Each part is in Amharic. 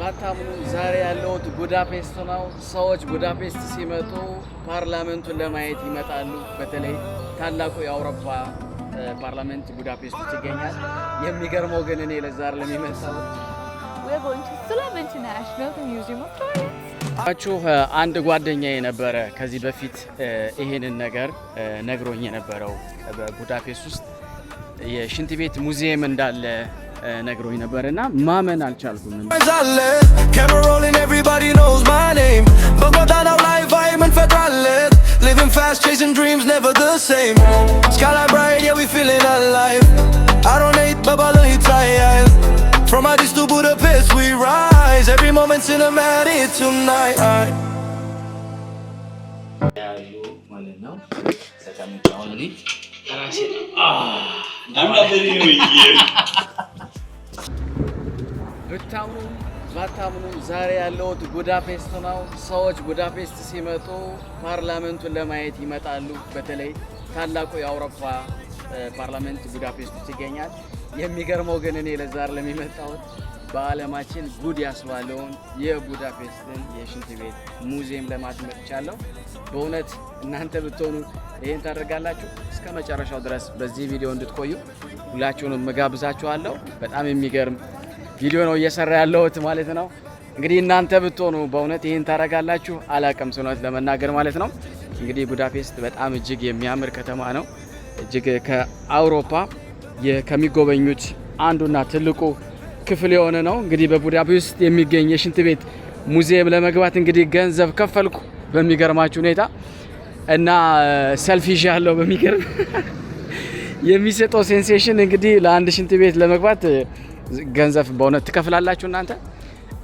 ባታምኑ ዛሬ ያለውት ቡዳፔስት ነው። ሰዎች ቡዳፔስት ሲመጡ ፓርላመንቱን ለማየት ይመጣሉ። በተለይ ታላቁ የአውሮፓ ፓርላመንት ቡዳፔስት ውስጥ ይገኛል። የሚገርመው ግን እኔ ለዛሬ ለሚመጣው we're going to Sulam International, the Museum of Tourists. አንድ ጓደኛዬ ነበረ ከዚህ በፊት ይሄንን ነገር ነግሮኝ የነበረው በቡዳፔስት ውስጥ የሽንት ቤት ሙዚየም እንዳለ ነግሮኝ ነበርና ማመን አልቻልኩም። Camera rolling, everybody knows my name. Bogota now live, I'm in Federales. Living fast, chasing dreams, never the same. Skyline bright, yeah, we feeling alive. I don't hate, but I don't tired. From Addis to Budapest, we rise. Every moment cinematic tonight. ብታምኑ ባታምኑ ዛሬ ያለውት ቡዳፔስት ነው። ሰዎች ቡዳፔስት ሲመጡ ፓርላመንቱን ለማየት ይመጣሉ። በተለይ ታላቁ የአውሮፓ ፓርላመንት ቡዳፔስት ውስጥ ይገኛል። የሚገርመው ግን እኔ ለዛሬ ለሚመጣው በዓለማችን ጉድ ያስባለውን የቡዳፔስትን የሽንት ቤት ሙዚየም ለማየት መጥቻለሁ። በእውነት እናንተ ብትሆኑ ይሄን ታደርጋላችሁ? እስከ መጨረሻው ድረስ በዚህ ቪዲዮ እንድትቆዩ ሁላችሁንም መጋብዛችኋለሁ። በጣም የሚገርም ቪዲዮ ነው እየሰራ ያለሁት ማለት ነው። እንግዲህ እናንተ ብትሆኑ በእውነት ይሄን ታደርጋላችሁ? አላቅም ስኖት ለመናገር ማለት ነው። እንግዲህ ቡዳፔስት በጣም እጅግ የሚያምር ከተማ ነው። እጅግ ከአውሮፓ ከሚጎበኙት አንዱና ትልቁ ክፍል የሆነ ነው። እንግዲህ በቡዳፔስት የሚገኝ የሽንት ቤት ሙዚየም ለመግባት እንግዲህ ገንዘብ ከፈልኩ በሚገርማችሁ ሁኔታ እና ሰልፊ ያለው በሚገርም የሚሰጠው ሴንሴሽን እንግዲህ ለአንድ ሽንት ቤት ለመግባት ገንዘብ በእውነት ትከፍላላችሁ እናንተ።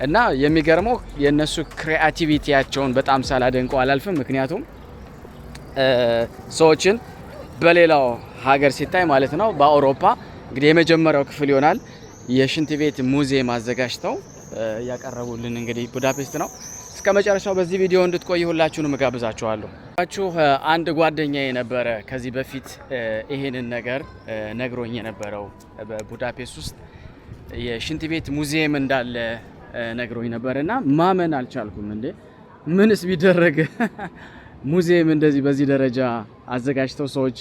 እና የሚገርመው የነሱ ክሪኤቲቪቲያቸውን በጣም ሳላደንቀው አላልፍም። ምክንያቱም ሰዎችን በሌላው ሀገር ሲታይ ማለት ነው በአውሮፓ እንግዲህ የመጀመሪያው ክፍል ይሆናል የሽንት ቤት ሙዚየም አዘጋጅተው ያቀረቡልን እንግዲህ ቡዳፔስት ነው። እስከ መጨረሻው በዚህ ቪዲዮ እንድትቆዩ ሁላችሁንም እጋብዛችኋለሁ። አንድ ጓደኛዬ ነበረ ከዚህ በፊት ይሄንን ነገር ነግሮኝ የነበረው በቡዳፔስት ውስጥ የሽንት ቤት ሙዚየም እንዳለ ነግሮኝ ነበርና ማመን አልቻልኩም። እንዴ ምንስ ቢደረግ ሙዚየም እንደዚህ በዚህ ደረጃ አዘጋጅተው ሰዎች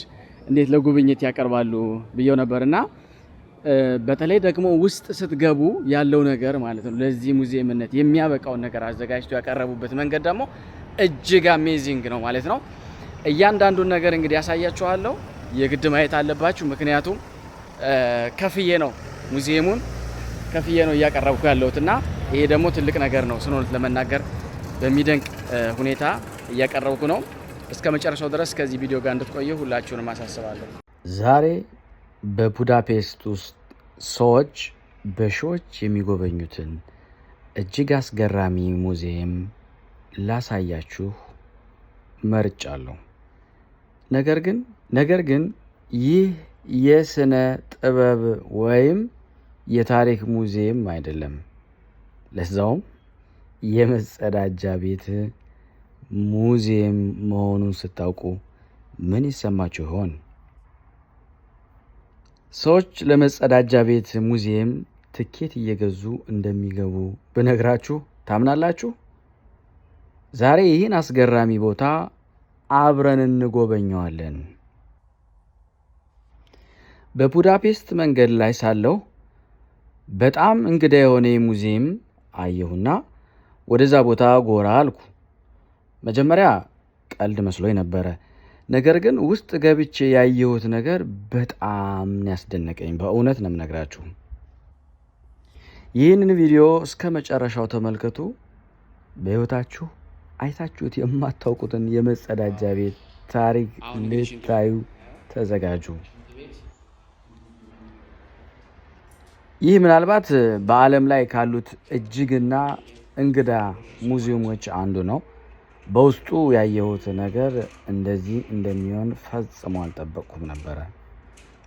እንዴት ለጉብኝት ያቀርባሉ ብየው ነበርና በተለይ ደግሞ ውስጥ ስትገቡ ያለው ነገር ማለት ነው ለዚህ ሙዚየምነት የሚያበቃውን ነገር አዘጋጅተው ያቀረቡበት መንገድ ደግሞ እጅግ አሜዚንግ ነው ማለት ነው። እያንዳንዱን ነገር እንግዲህ ያሳያችኋለሁ። የግድ ማየት አለባችሁ። ምክንያቱም ከፍዬ ነው ሙዚየሙን ከፍዬ ነው እያቀረብኩ ያለሁትና ይሄ ደግሞ ትልቅ ነገር ነው። ስኖት ለመናገር በሚደንቅ ሁኔታ እያቀረብኩ ነው። እስከ መጨረሻው ድረስ ከዚህ ቪዲዮ ጋር እንድትቆዩ ሁላችሁንም አሳስባለሁ። ዛሬ በቡዳፔስት ውስጥ ሰዎች በሺዎች የሚጎበኙትን እጅግ አስገራሚ ሙዚየም ላሳያችሁ መርጫለሁ። ነገር ግን ይህ የስነ ጥበብ ወይም የታሪክ ሙዚየም አይደለም። ለዛውም የመጸዳጃ ቤት ሙዚየም መሆኑን ስታውቁ ምን ይሰማችሁ ይሆን? ሰዎች ለመጸዳጃ ቤት ሙዚየም ትኬት እየገዙ እንደሚገቡ ብነግራችሁ ታምናላችሁ? ዛሬ ይህን አስገራሚ ቦታ አብረን እንጎበኘዋለን። በቡዳፔስት መንገድ ላይ ሳለሁ በጣም እንግዳ የሆነ ሙዚየም አየሁና ወደዛ ቦታ ጎራ አልኩ። መጀመሪያ ቀልድ መስሎኝ ነበረ። ነገር ግን ውስጥ ገብቼ ያየሁት ነገር በጣም ያስደነቀኝ። በእውነት ነው የምነግራችሁ። ይህንን ቪዲዮ እስከ መጨረሻው ተመልከቱ። በህይወታችሁ አይታችሁት የማታውቁትን የመጸዳጃ ቤት ታሪክ ልታዩ ተዘጋጁ። ይህ ምናልባት በዓለም ላይ ካሉት እጅግና እንግዳ ሙዚየሞች አንዱ ነው። በውስጡ ያየሁት ነገር እንደዚህ እንደሚሆን ፈጽሞ አልጠበቅኩም ነበረ።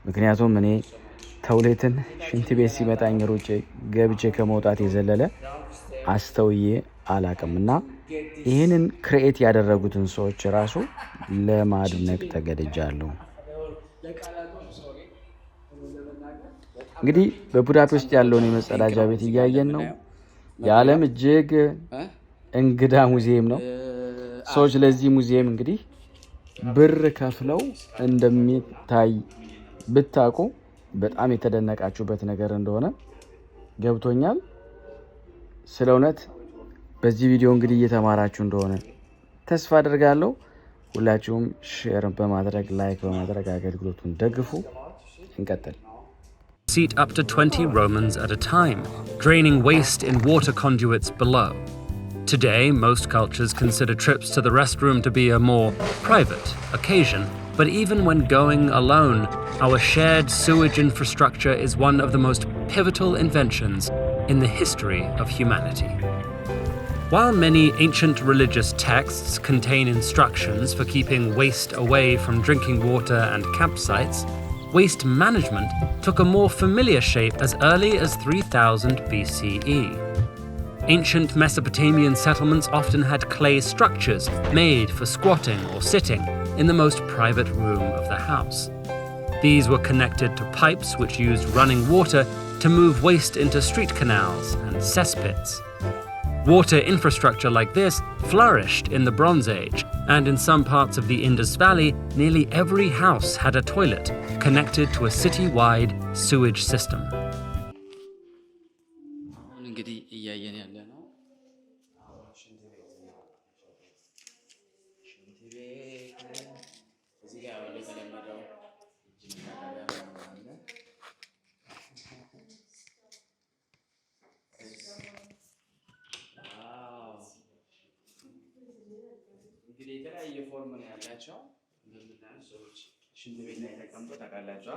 ምክንያቱም እኔ ተውሌትን ሽንት ቤት ሲመጣኝ ሮጬ ገብቼ ከመውጣት የዘለለ አስተውዬ አላቅምና ይህንን ክሬኤት ያደረጉትን ሰዎች ራሱ ለማድነቅ ተገድጃለሁ። እንግዲህ በቡዳፔስት ያለውን የመጸዳጃ ቤት እያየን ነው። የዓለም እጅግ እንግዳ ሙዚየም ነው። ሰዎች ለዚህ ሙዚየም እንግዲህ ብር ከፍለው እንደሚታይ ብታውቁ በጣም የተደነቃችሁበት ነገር እንደሆነ ገብቶኛል። ስለ እውነት በዚህ ቪዲዮ እንግዲህ እየተማራችሁ እንደሆነ ተስፋ አደርጋለሁ። ሁላችሁም ሼር በማድረግ ላይክ በማድረግ አገልግሎቱን ደግፉ። እንቀጥል። Seat up to 20 Romans at a time, draining waste in water conduits below. Today, most cultures consider trips to the restroom to be a more private occasion, but even when going alone, our shared sewage infrastructure is one of the most pivotal inventions in the history of humanity. While many ancient religious texts contain instructions for keeping waste away from drinking water and campsites, waste management took a more familiar shape as early as 3000 BCE. Ancient Mesopotamian settlements often had clay structures made for squatting or sitting in the most private room of the house. These were connected to pipes which used running water to move waste into street canals and cesspits. Water infrastructure like this flourished in the Bronze Age, and in some parts of the Indus Valley, nearly every house had a toilet connected to a city-wide sewage system. የተለያየ ፎርም ነው ያላቸው። እንደምታዩት ሰዎች ሽንት ቤት ላይ ተቀምጠው ታውቃላችሁ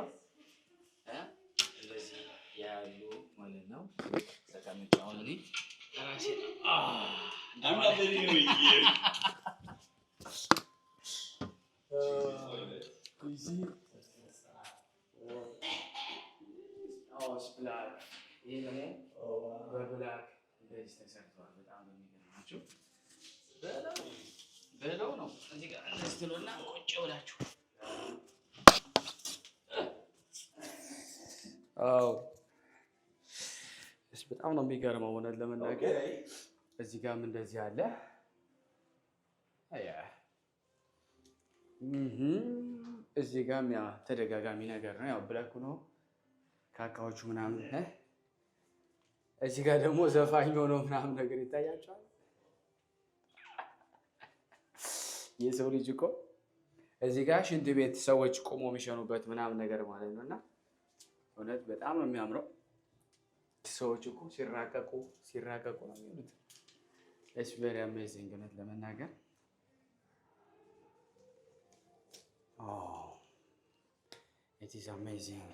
እንደዚህ ያሉ ማለት ነው። ተቀምጠው አሁን እኔ ራሴ እንደዚህ ተሰርቷል። በጣም የሚገርማችሁ በለው ነው። እዚህ ጋር እንደስትሉና ቁጭ ብላችሁ እስ በጣም ነው የሚገርመው እውነት ለመናገር። እዚህ ጋርም እንደዚህ አለ። እዚህ ጋርም ያ ተደጋጋሚ ነገር ነው። ያው ብለኩ ነው ካካዎቹ ምናምን። እዚህ ጋር ደግሞ ዘፋኝ ሆኖ ምናምን ነገር ይታያቸዋል። የሰው ልጅ እኮ እዚህ ጋር ሽንት ቤት ሰዎች ቆሞ የሚሸኑበት ምናምን ነገር ማለት ነውና እውነት በጣም ነው የሚያምረው። ሰዎች እኮ ሲራቀቁ ነው የሚሉት። It's very amazing እውነት ለመናገር። it is amazing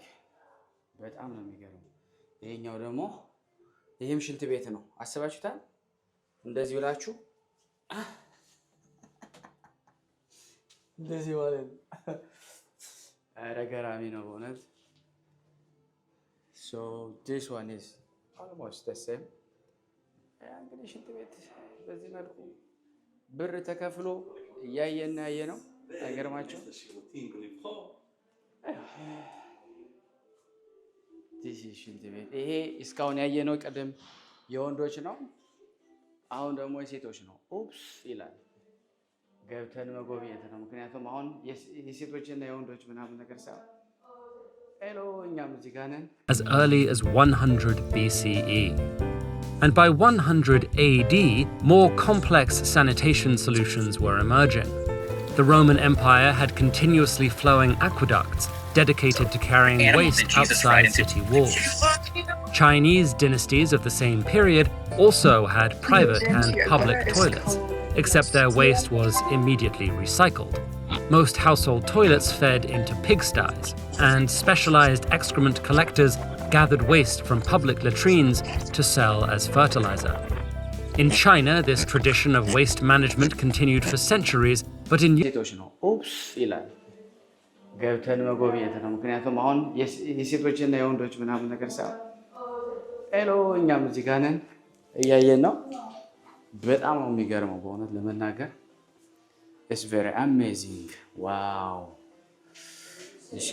በጣም ነው የሚገርመው። ይሄኛው ደግሞ ይሄም ሽንት ቤት ነው። አስባችሁታል? እንደዚህ ብላችሁ እንደዚህ ማለት ነው። ኧረ ገራሚ ነው በእውነት። So this one is almost the same። እንግዲህ ሽንት ቤት በዚህ መልኩ ብር ተከፍሎ እያየና ያየ ነው። አይገርማችሁ? this is ሽንት ቤት። ይሄ እስካሁን ያየነው ቀደም የወንዶች ነው። አሁን ደግሞ የሴቶች ነው። ኡፕስ ይላል። ገብተን መጎብኘት ነው። ምክንያቱም አሁን የሴቶችና የወንዶች ምናምን ነገር ሳይሆን ሄሎ እኛም እዚህ ጋር ነን። As early as 100 BCE. And by 100 AD, more complex sanitation solutions were emerging. The Roman Empire had continuously flowing aqueducts dedicated to carrying waste outside city walls. Chinese dynasties of the same period also had private and public toilets, except their waste was immediately recycled. Most household toilets fed into pigsties, and specialized excrement collectors gathered waste from public latrines to sell as fertilizer. In China, this tradition of waste management continued for centuries, but in ኡፕስ ይላል። ገብተን መጎብኘት ነው። ምክንያቱም አሁን የሴቶችና የወንዶች ምናምን ነገር ሳይሆን ሄሎ እኛም እዚህ ጋር ነን እያየን ነው። በጣም ነው የሚገርመው በእውነት ለመናገር። It's very amazing. Wow. እሺ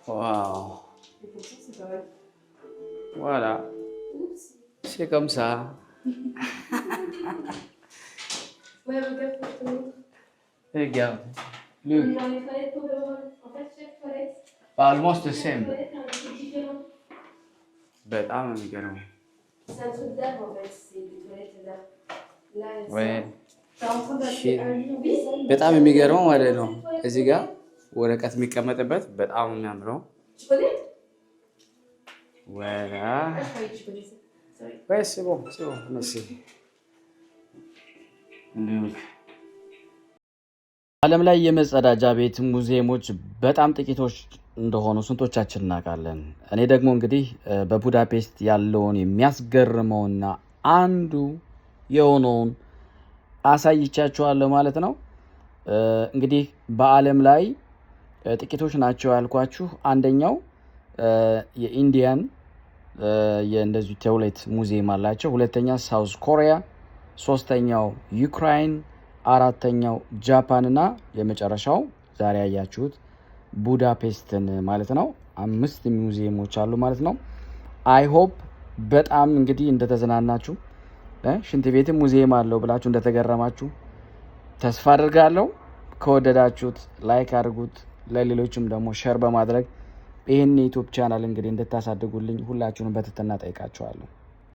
ዋው Voilà. C'est comme ça. Ouais, regarde pour te montrer. Regarde. Look. Dans les toilettes Toblerone, en fait, chaque toilette, Almost the same. toilette a un truc différent. በጣም ነው የሚገርመው። C'est un truc d'arbre en fait, c'est des toilettes d'arbre. Là, elles Ouais. sont en train d'acheter un lit. Oui, በጣም የሚገርመው ማለት ነው እዚህ ጋር ወረቀት የሚቀመጥበት በጣም ነው የሚያምረው። tu connais? Voilà. Ah, je croyais que tu connaissais. Sorry. Ouais, c'est bon, merci. ዓለም ላይ የመጸዳጃ ቤት ሙዚየሞች በጣም ጥቂቶች እንደሆኑ ስንቶቻችን እናውቃለን? እኔ ደግሞ እንግዲህ በቡዳፔስት ያለውን የሚያስገርመውና አንዱ የሆነውን አሳይቻችኋለሁ ማለት ነው። እንግዲህ በዓለም ላይ ጥቂቶች ናቸው ያልኳችሁ። አንደኛው የኢንዲያን የእንደዚሁ ቶይሌት ሙዚየም አላቸው። ሁለተኛ ሳውዝ ኮሪያ፣ ሶስተኛው ዩክራይን፣ አራተኛው ጃፓን እና የመጨረሻው ዛሬ ያያችሁት ቡዳፔስትን ማለት ነው። 5 ሙዚየሞች አሉ ማለት ነው። አይ ሆፕ በጣም እንግዲህ እንደተዝናናችሁ ሽንት ቤትም ሙዚየም አለው ብላችሁ እንደተገረማችሁ ተስፋ አድርጋለሁ። ከወደዳችሁት ላይክ አድርጉት፣ ለሌሎችም ደግሞ ሼር በማድረግ ይህን የዩቲዩብ ቻናል እንግዲህ እንድታሳድጉልኝ ሁላችሁንም በትህትና ጠይቃችኋለሁ።